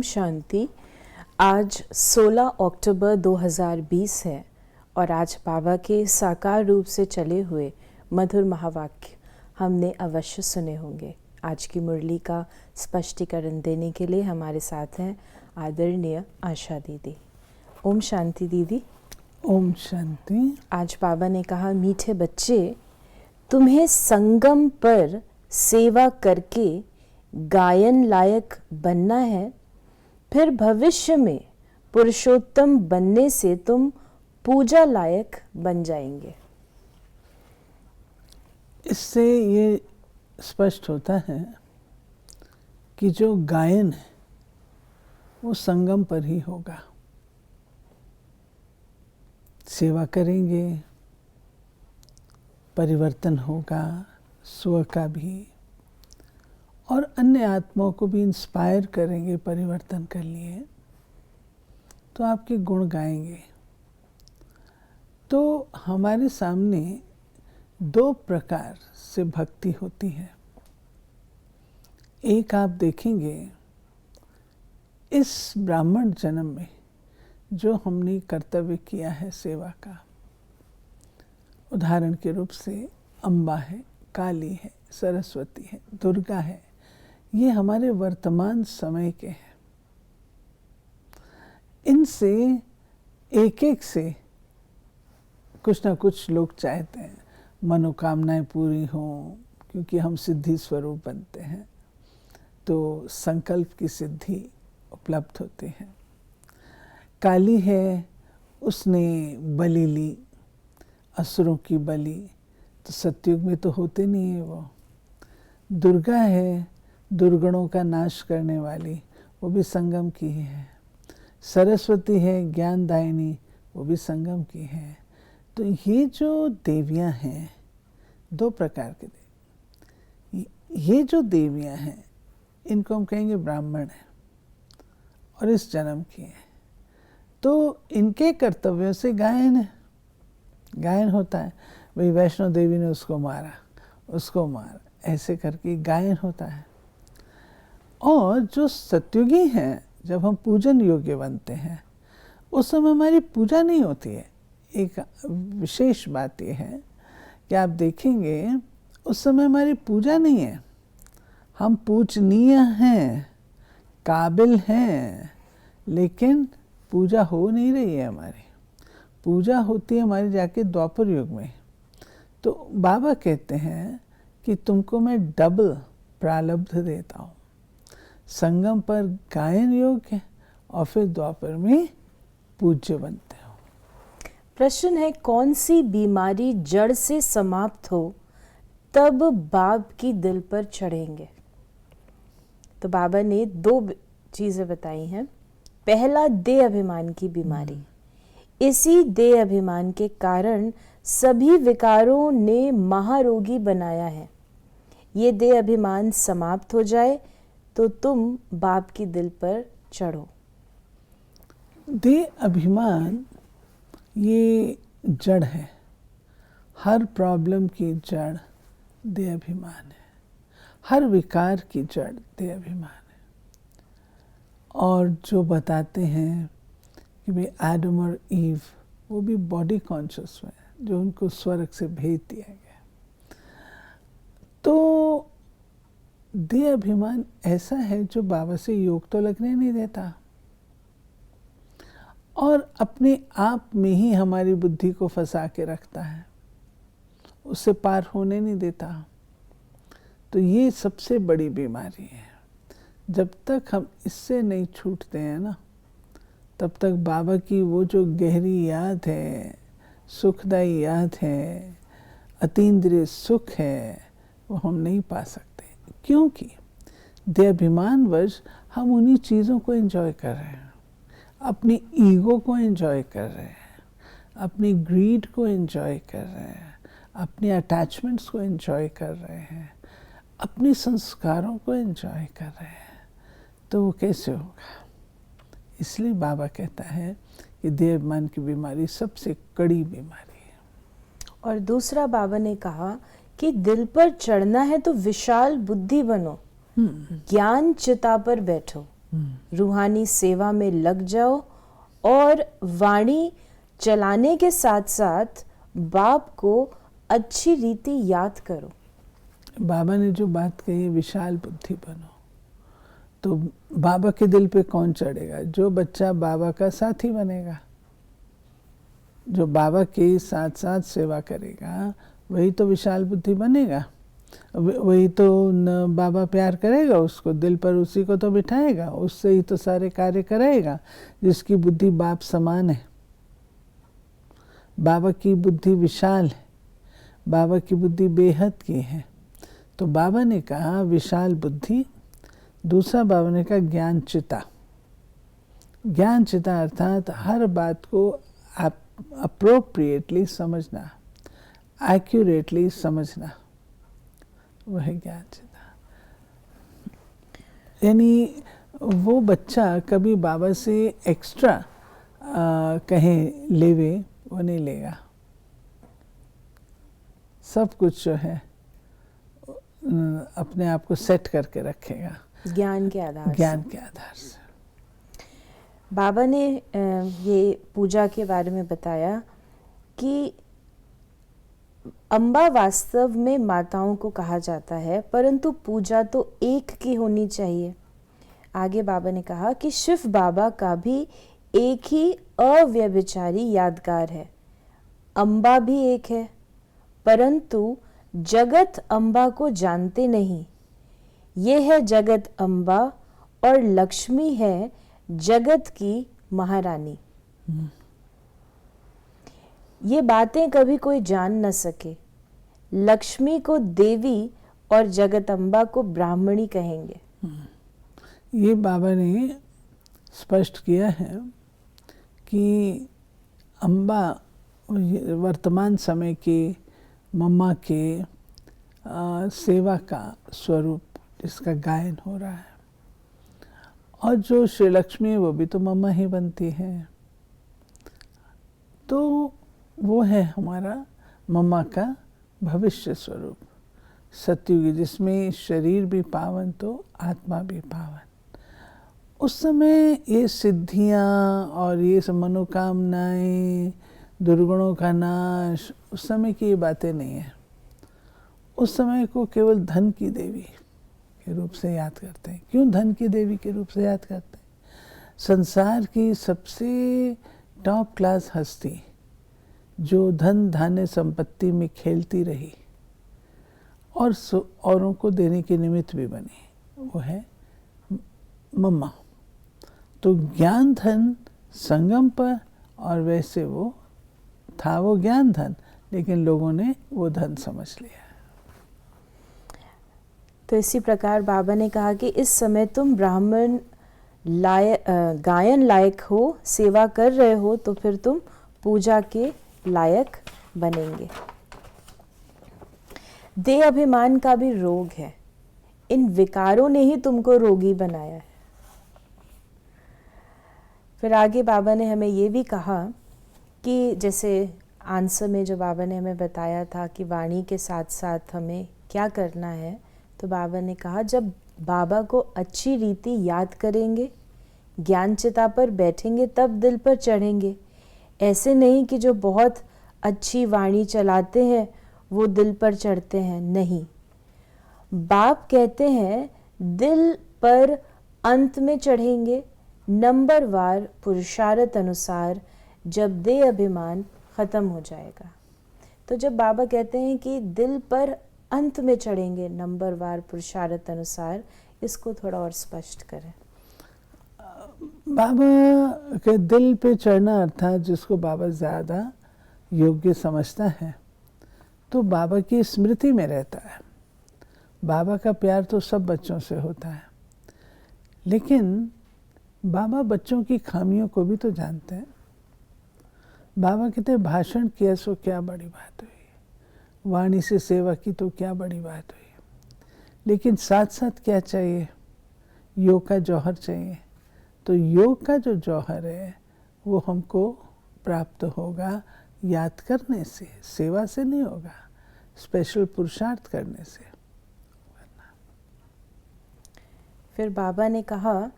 शांति। आज 16 अक्टूबर 2020 है और आज बाबा के साकार रूप से चले हुए मधुर महावाक्य हमने अवश्य सुने होंगे। आज की मुरली का स्पष्टीकरण देने के लिए हमारे साथ हैं आदरणीय आशा दीदी। ओम शांति दीदी। ओम शांति। आज बाबा ने कहा, मीठे बच्चे, तुम्हें संगम पर सेवा करके गायन लायक बनना है, फिर भविष्य में पुरुषोत्तम बनने से तुम पूजा लायक बन जाएंगे। इससे ये स्पष्ट होता है कि जो गायन है वो संगम पर ही होगा। सेवा करेंगे, परिवर्तन होगा, स्व का भी और अन्य आत्माओं को भी इंस्पायर करेंगे परिवर्तन के लिए, तो आपके गुण गाएंगे। तो हमारे सामने दो प्रकार से भक्ति होती है। एक आप देखेंगे इस ब्राह्मण जन्म में जो हमने कर्तव्य किया है सेवा का, उदाहरण के रूप से अम्बा है, काली है, सरस्वती है, दुर्गा है, ये हमारे वर्तमान समय के हैं। इनसे एक एक से कुछ ना कुछ लोग चाहते हैं मनोकामनाएं पूरी हों, क्योंकि हम सिद्धि स्वरूप बनते हैं तो संकल्प की सिद्धि उपलब्ध होती है। काली है, उसने बलि ली, असुरों की बलि, तो सतयुग में तो होते नहीं है वो। दुर्गा है, दुर्गुणों का नाश करने वाली, वो भी संगम की ही है। सरस्वती है, ज्ञानदायिनी, वो भी संगम की है। तो ये जो देवियां हैं, दो प्रकार के देवी, ये जो देवियां हैं इनको हम कहेंगे ब्राह्मण है और इस जन्म की है। तो इनके कर्तव्यों से गायन है, गायन होता है। भाई वैष्णो देवी ने उसको मारा, उसको मारा, ऐसे करके गायन होता है। और जो सत्युगी हैं, जब हम पूजन योग्य बनते हैं उस समय हमारी पूजा नहीं होती है। एक विशेष बात यह है कि आप देखेंगे उस समय हमारी पूजा नहीं है। हम पूजनीय हैं, काबिल हैं, लेकिन पूजा हो नहीं रही है हमारी। पूजा होती है हमारी जाके द्वापर युग में। तो बाबा कहते हैं कि तुमको मैं डबल प्रारब्ध देता हूँ। संगम पर गायन योग्य और फिर द्वापर में पूज्य बनते हो। प्रश्न है, कौन सी बीमारी जड़ से समाप्त हो तब बाप की दिल पर चढ़ेंगे? तो बाबा ने दो चीजें बताई हैं। पहला, देह अभिमान की बीमारी। इसी देह अभिमान के कारण सभी विकारों ने महारोगी बनाया है। ये देह अभिमान समाप्त हो जाए तो तुम बाप की दिल पर चढ़ो। देह अभिमान ये जड़ है। हर प्रॉब्लम की जड़ देह अभिमान है। हर विकार की जड़ देह अभिमान है। और जो बताते हैं कि भाई एडम और ईव वो भी बॉडी कॉन्शियस हुए, जो उनको स्वर्ग से भेज दिया गया। तो देह अभिमान ऐसा है जो बाबा से योग तो लगने नहीं देता और अपने आप में ही हमारी बुद्धि को फंसा के रखता है, उससे पार होने नहीं देता। तो ये सबसे बड़ी बीमारी है। जब तक हम इससे नहीं छूटते हैं ना, तब तक बाबा की वो जो गहरी याद है, सुखदायी याद है, अतीन्द्रिय सुख है, वो हम नहीं पा सकते। क्योंकि देहाभिमानवश हम उन्हीं चीज़ों को एंजॉय कर रहे हैं, अपनी ईगो को एंजॉय कर रहे हैं, अपनी ग्रीड को एंजॉय कर रहे हैं, अपने अटैचमेंट्स को एंजॉय कर रहे हैं, अपने संस्कारों को एंजॉय कर रहे हैं। तो वो कैसे होगा? इसलिए बाबा कहता है कि देहाभिमान की बीमारी सबसे कड़ी बीमारी है। और दूसरा, बाबा ने कहा कि दिल पर चढ़ना है तो विशाल बुद्धि बनो, ज्ञान चिता पर बैठो। रूहानी सेवा में लग जाओ और वाणी चलाने के साथ साथ बाप को अच्छी रीति याद करो। बाबा ने जो बात कही है, विशाल बुद्धि बनो, तो बाबा के दिल पे कौन चढ़ेगा? जो बच्चा बाबा का साथी बनेगा, जो बाबा के साथ साथ सेवा करेगा, वही तो विशाल बुद्धि बनेगा। वही तो न बाबा प्यार करेगा उसको, दिल पर उसी को तो बिठाएगा, उससे ही तो सारे कार्य कराएगा, जिसकी बुद्धि बाप समान है। बाबा की बुद्धि विशाल है, बाबा की बुद्धि बेहद की है। तो बाबा ने कहा विशाल बुद्धि, दूसरा बाबा ने कहा ज्ञान चिता। ज्ञान चिता अर्थात हर बात को अप्रोप्रिएटली समझना, एक्यूरेटली समझना, वह है ज्ञान चिता। यानी वो बच्चा कभी बाबा से एक्स्ट्रा कहें लेवे, वो नहीं लेगा। सब कुछ जो है अपने आप को सेट करके रखेगा ज्ञान के आधार से। बाबा ने ये पूजा के बारे में बताया कि अम्बा वास्तव में माताओं को कहा जाता है, परंतु पूजा तो एक की होनी चाहिए। आगे बाबा ने कहा कि शिव बाबा का भी एक ही अव्यभिचारी यादगार है। अम्बा भी एक है, परंतु जगत अम्बा को जानते नहीं। ये है जगत अम्बा और लक्ष्मी है जगत की महारानी। ये बातें कभी कोई जान न सके। लक्ष्मी को देवी और जगत अम्बा को ब्राह्मणी कहेंगे। ये बाबा ने स्पष्ट किया है कि अम्बा वर्तमान समय के मम्मा के सेवा का स्वरूप जिसका गायन हो रहा है, और जो श्री लक्ष्मी है वो भी तो मम्मा ही बनती है। तो वो है हमारा मम्मा का भविष्य स्वरूप, सतयुगी, जिसमें शरीर भी पावन तो आत्मा भी पावन। उस समय ये सिद्धियाँ और ये सब मनोकामनाएं, दुर्गुणों का नाश, उस समय की ये बातें नहीं है। उस समय को केवल धन की देवी के रूप से याद करते हैं। क्यों धन की देवी के रूप से याद करते हैं? संसार की सबसे टॉप क्लास हस्ती जो धन धान्य संपत्ति में खेलती रही और औरों को देने के निमित्त भी बनी, वो है मम्मा। तो ज्ञान धन संगम पर, और वैसे वो था वो ज्ञान धन, लेकिन लोगों ने वो धन समझ लिया। तो इसी प्रकार बाबा ने कहा कि इस समय तुम ब्राह्मण गायन लायक हो, सेवा कर रहे हो, तो फिर तुम पूजा के लायक बनेंगे। देह अभिमान का भी रोग है। इन विकारों ने ही तुमको रोगी बनाया है। फिर आगे बाबा ने हमें ये भी कहा कि जैसे आंसर में जो बाबा ने हमें बताया था कि वाणी के साथ साथ हमें क्या करना है, तो बाबा ने कहा जब बाबा को अच्छी रीति याद करेंगे, ज्ञान चिता पर बैठेंगे, तब दिल पर चढ़ेंगे। ऐसे नहीं कि जो बहुत अच्छी वाणी चलाते हैं वो दिल पर चढ़ते हैं, नहीं। बाप कहते हैं दिल पर अंत में चढ़ेंगे, नंबरवार पुरुषार्थ अनुसार, जब देह अभिमान खत्म हो जाएगा। तो जब बाबा कहते हैं कि दिल पर अंत में चढ़ेंगे नंबरवार पुरुषार्थ अनुसार, इसको थोड़ा और स्पष्ट करें। बाबा के दिल पे चढ़ना अर्थात जिसको बाबा ज़्यादा योग्य समझता है, तो बाबा की स्मृति में रहता है। बाबा का प्यार तो सब बच्चों से होता है, लेकिन बाबा बच्चों की खामियों को भी तो जानते हैं। बाबा कहते हैं भाषण किया सो क्या बड़ी बात हुई, वाणी से सेवा की तो क्या बड़ी बात हुई, लेकिन साथ साथ क्या चाहिए? योग का जौहर चाहिए। तो योग का जो जौहर है वो हमको प्राप्त होगा याद करने से, सेवा से नहीं होगा, स्पेशल पुरुषार्थ करने से। फिर बाबा ने कहा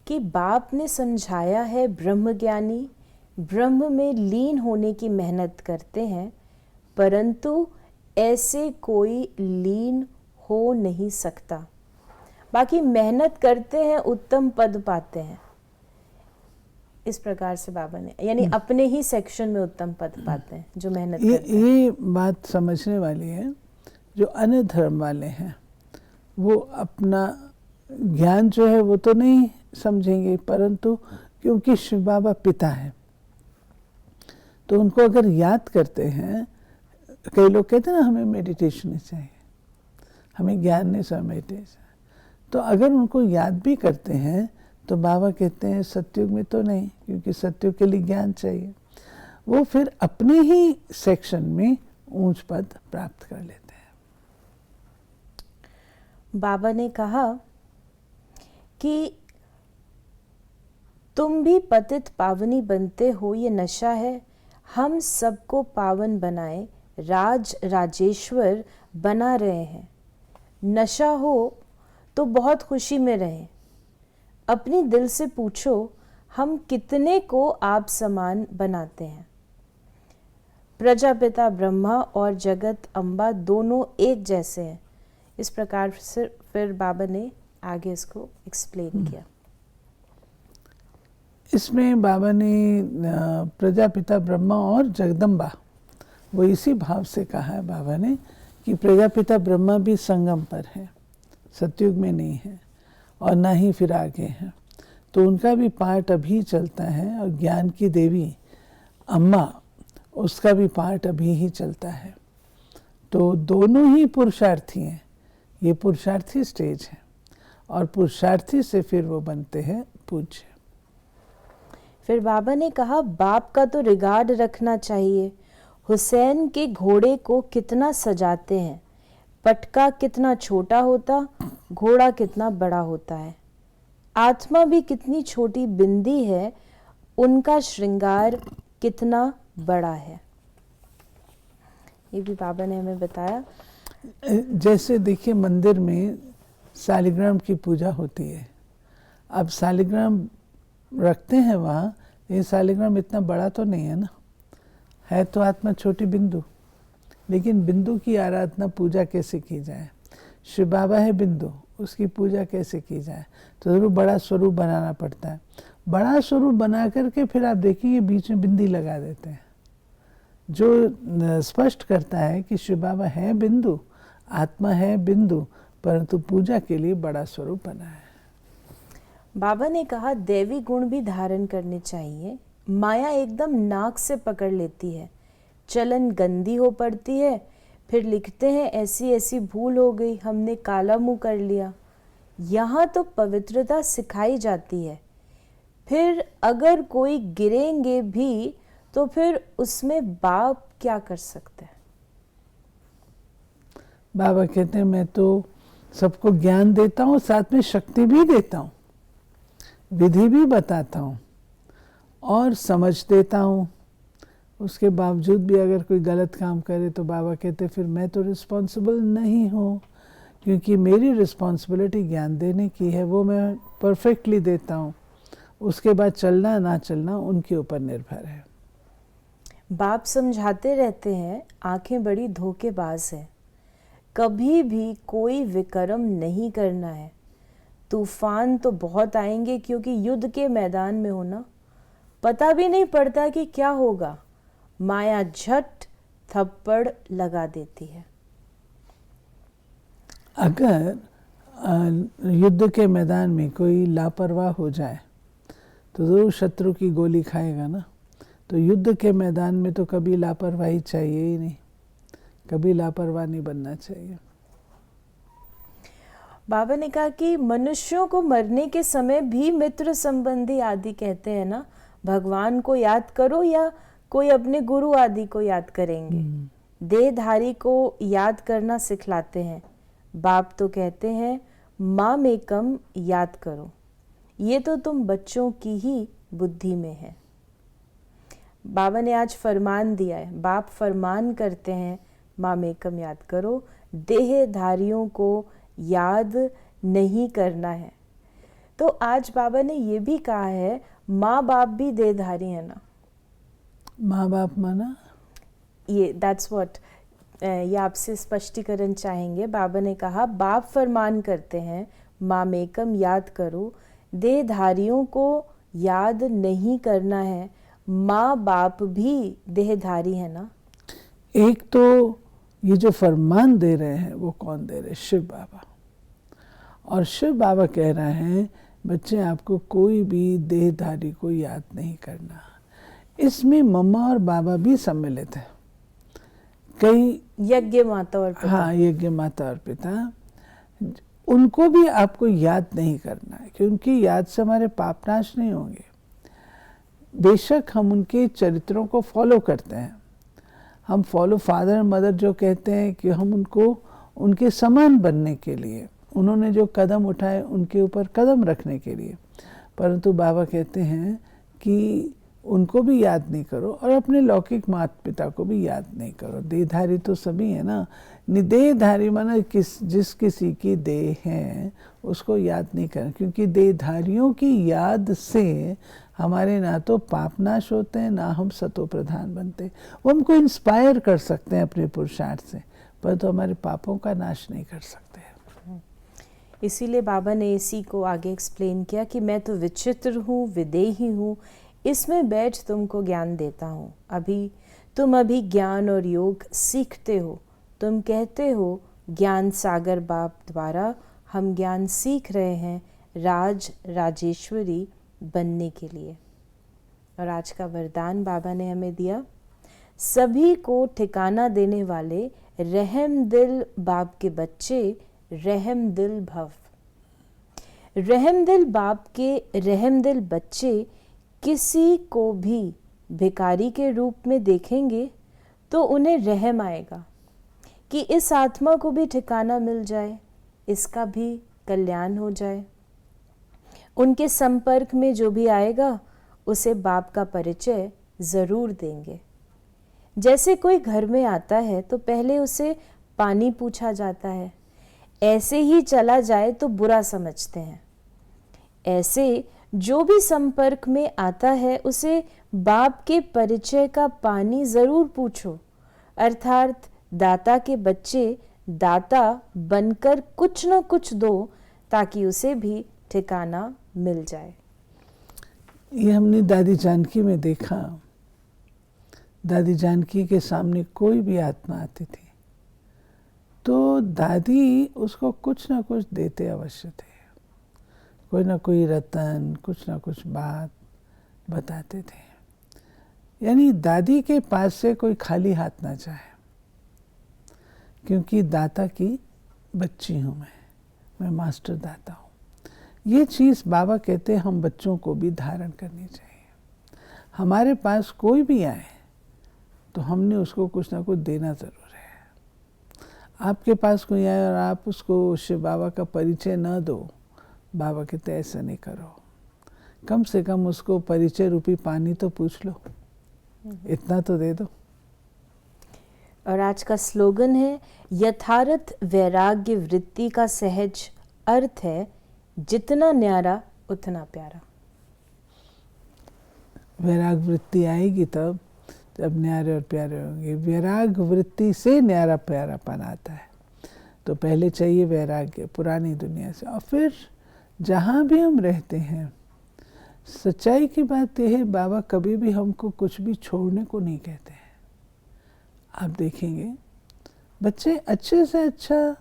कि बाप ने समझाया है ब्रह्मज्ञानी ब्रह्म में लीन होने की मेहनत करते हैं, परंतु ऐसे कोई लीन हो नहीं सकता। बाकी मेहनत करते हैं, उत्तम पद पाते हैं। इस प्रकार से बाबा ने, यानी अपने ही सेक्शन में उत्तम पद पाते हैं जो मेहनत करते हैं। ये बात समझने वाली है। जो अन्य धर्म वाले हैं वो अपना ज्ञान जो है वो तो नहीं समझेंगे, परंतु क्योंकि शिव बाबा पिता है तो उनको अगर याद करते हैं, कई लोग कहते हैं ना हमें मेडिटेशन नहीं चाहिए, हमें ज्ञान नहीं चाहिए मेडिटेशन, तो अगर उनको याद भी करते हैं तो बाबा कहते हैं सतयुग में तो नहीं, क्योंकि सतयुग के लिए ज्ञान चाहिए। वो फिर अपने ही सेक्शन में ऊंच पद प्राप्त कर लेते हैं। बाबा ने कहा कि तुम भी पतित पावनी बनते हो, ये नशा है। हम सबको पावन बनाए राज राजेश्वर बना रहे हैं। नशा हो तो बहुत खुशी में रहें। अपनी दिल से पूछो हम कितने को आप समान बनाते हैं। प्रजापिता ब्रह्मा और जगत अम्बा दोनों एक जैसे हैं। इस प्रकार से फिर बाबा ने आगे इसको एक्सप्लेन किया। इसमें बाबा ने प्रजापिता ब्रह्मा और जगदम्बा, वो इसी भाव से कहा है बाबा ने कि प्रजापिता ब्रह्मा भी संगम पर है, सतयुग में नहीं है और ना ही फिर आगे है, तो उनका भी पार्ट अभी चलता है। और ज्ञान की देवी अम्मा, उसका भी पार्ट अभी ही चलता है। तो दोनों ही पुरुषार्थी हैं। ये पुरुषार्थी स्टेज है और पुरुषार्थी से फिर वो बनते हैं पूज्य। फिर बाबा ने कहा बाप का तो रिगार्ड रखना चाहिए। हुसैन के घोड़े को कितना सजाते हैं, पटका कितना छोटा होता, घोड़ा कितना बड़ा होता है। आत्मा भी कितनी छोटी बिंदी है, उनका श्रृंगार कितना बड़ा है। ये भी बाबा ने हमें बताया। जैसे देखिए मंदिर में शालिग्राम की पूजा होती है। अब शालिग्राम रखते हैं वहाँ, ये शालिग्राम इतना बड़ा तो नहीं है ना, है तो आत्मा छोटी बिंदु, लेकिन बिंदु की आराधना पूजा कैसे की जाए। शिव बाबा है बिंदु, उसकी पूजा कैसे की जाए, तो ज़रूर बड़ा स्वरूप बनाना पड़ता है। बड़ा स्वरूप बना करके फिर आप देखिए बीच में बिंदी लगा देते हैं, जो स्पष्ट करता है कि शिव बाबा है बिंदु, आत्मा है बिंदु, परंतु पूजा के लिए बड़ा स्वरूप बना है। बाबा ने कहा देवी गुण भी धारण करने चाहिए। माया एकदम नाक से पकड़ लेती है, चलन गंदी हो पड़ती है, फिर लिखते हैं ऐसी ऐसी भूल हो गई, हमने काला मुंह कर लिया। यहाँ तो पवित्रता सिखाई जाती है। फिर अगर कोई गिरेंगे भी तो फिर उसमें बाप क्या कर सकते हैं। बाबा कहते हैं मैं तो सबको ज्ञान देता हूँ, साथ में शक्ति भी देता हूँ, विधि भी बताता हूँ और समझ देता हूँ। उसके बावजूद भी अगर कोई गलत काम करे तो बाबा कहते फिर मैं तो रिस्पॉन्सिबल नहीं हूँ, क्योंकि मेरी रिस्पॉन्सिबिलिटी ज्ञान देने की है, वो मैं परफेक्टली देता हूँ। उसके बाद चलना ना चलना उनके ऊपर निर्भर है। बाप समझाते रहते हैं आंखें बड़ी धोखेबाज है, कभी भी कोई विक्रम नहीं करना है। तूफान तो बहुत आएंगे, क्योंकि युद्ध के मैदान में होना पता भी नहीं पड़ता कि क्या होगा। माया झट थप्पड़ लगा देती है। अगर युद्ध के मैदान में कोई लापरवाह हो जाए तो ज़रूर शत्रु की गोली खाएगा ना। तो युद्ध के मैदान में तो कभी लापरवाही चाहिए ही नहीं, कभी लापरवाह नहीं बनना चाहिए। बाबा ने कहा कि मनुष्यों को मरने के समय भी मित्र संबंधी आदि कहते हैं ना, भगवान को याद करो या कोई अपने गुरु आदि को याद करेंगे। देहधारी को याद करना सिखलाते हैं। बाप तो कहते हैं माम एकम याद करो, ये तो तुम बच्चों की ही बुद्धि में है। बाबा ने आज फरमान दिया है, बाप फरमान करते हैं माम एकम याद करो, देहधारियों को याद नहीं करना है। तो आज बाबा ने ये भी कहा है माँ बाप भी देहधारी है ना। माँ बाप माना ये दैट्स व्हाट ये आपसे स्पष्टीकरण चाहेंगे। बाबा ने कहा बाप फरमान करते हैं मामेकम याद करो, देहधारियों को याद नहीं करना है, माँ बाप भी देहधारी है ना। एक तो ये जो फरमान दे रहे हैं वो कौन दे रहे हैं? शिव बाबा। और शिव बाबा कह रहे हैं बच्चे आपको कोई भी देहधारी को याद नहीं करना। इसमें मम्मा और बाबा भी सम्मिलित है। कई यज्ञ माता और पिता, हाँ, यज्ञ माता और पिता, उनको भी आपको याद नहीं करना है, क्योंकि याद से हमारे पाप नाश नहीं होंगे। बेशक हम उनके चरित्रों को फॉलो करते हैं, हम फॉलो फादर और मदर जो कहते हैं कि हम उनको उनके समान बनने के लिए, उन्होंने जो कदम उठाए उनके ऊपर कदम रखने के लिए, परंतु बाबा कहते हैं कि उनको भी याद नहीं करो और अपने लौकिक माता पिता को भी याद नहीं करो। देहधारी तो सभी है ना। निदेहधारी माना जिस किसी की देह है उसको याद नहीं करना, क्योंकि देहधारियों की याद से हमारे ना तो पाप नाश होते हैं ना हम सतो प्रधान बनते। वो हमको इंस्पायर कर सकते हैं अपने पुरुषार्थ से, परंतु हमारे पापों का नाश नहीं कर सकते। इसीलिए बाबा ने इसी को आगे एक्सप्लेन किया कि मैं तो विचित्र हूँ, विदेही हूँ, इसमें बैठ तुमको ज्ञान देता हूँ। तुम अभी ज्ञान और योग सीखते हो। तुम कहते हो ज्ञान सागर बाप द्वारा हम ज्ञान सीख रहे हैं राजेश्वरी बनने के लिए। और आज का वरदान बाबा ने हमें दिया, सभी को ठिकाना देने वाले रहम दिल बाप के बच्चे रहम दिल भव। रहम दिल बाप के रहम दिल बच्चे किसी को भी भिखारी के रूप में देखेंगे तो उन्हें रहम आएगा कि इस आत्मा को भी ठिकाना मिल जाए, इसका भी कल्याण हो जाए। उनके संपर्क में जो भी आएगा उसे बाप का परिचय ज़रूर देंगे। जैसे कोई घर में आता है तो पहले उसे पानी पूछा जाता है, ऐसे ही चला जाए तो बुरा समझते हैं। ऐसे जो भी संपर्क में आता है उसे बाप के परिचय का पानी ज़रूर पूछो। अर्थात दाता के बच्चे दाता बनकर कुछ न कुछ दो ताकि उसे भी ठिकाना मिल जाए। ये हमने दादी जानकी में देखा। दादी जानकी के सामने कोई भी आत्मा आती थी तो दादी उसको कुछ ना कुछ देते अवश्य थे। कोई ना कोई रतन, कुछ ना कुछ बात बताते थे। यानी दादी के पास से कोई खाली हाथ ना जाए, क्योंकि दाता की बच्ची हूँ मैं मास्टर दाता हूँ। ये चीज़ बाबा कहते हैं हम बच्चों को भी धारण करनी चाहिए। हमारे पास कोई भी आए तो हमने उसको कुछ ना कुछ देना ज़रूर है। आपके पास कोई आए और आप उसको शिव बाबा का परिचय न दो, बाबा कहते ऐसा नहीं करो। कम से कम उसको परिचय रूपी पानी तो पूछ लो, इतना तो दे दो। और आज का स्लोगन है, यथार्थ वैराग्य वृत्ति का सहज अर्थ है, जितना न्यारा उतना प्यारा। वैराग वृत्ति आएगी तब जब न्यारे और प्यारे होंगे। वैराग वृत्ति से न्यारा प्यारापन आता है। तो पहले चाहिए वैराग्य पुरानी दुनिया से, और फिर जहाँ भी हम रहते हैं, सच्चाई की बात यह है बाबा कभी भी हमको कुछ भी छोड़ने को नहीं कहते हैं। आप देखेंगे बच्चे अच्छे से अच्छा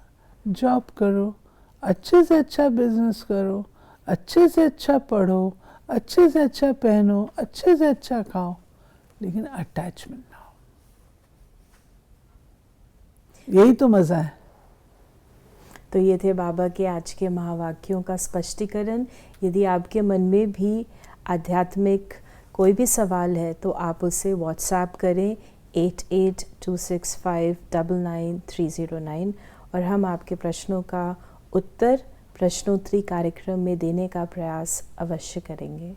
जॉब करो, अच्छे से अच्छा बिजनेस करो, अच्छे से अच्छा पढ़ो, अच्छे से अच्छा पहनो, अच्छे से अच्छा खाओ, लेकिन अटैचमेंट ना हो। यही तो मज़ा है। तो ये थे बाबा के आज के महावाक्यों का स्पष्टीकरण। यदि आपके मन में भी आध्यात्मिक कोई भी सवाल है तो आप उसे व्हाट्सएप करें 8826599309 और हम आपके प्रश्नों का उत्तर प्रश्नोत्तरी कार्यक्रम में देने का प्रयास अवश्य करेंगे।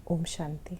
ओम शांति।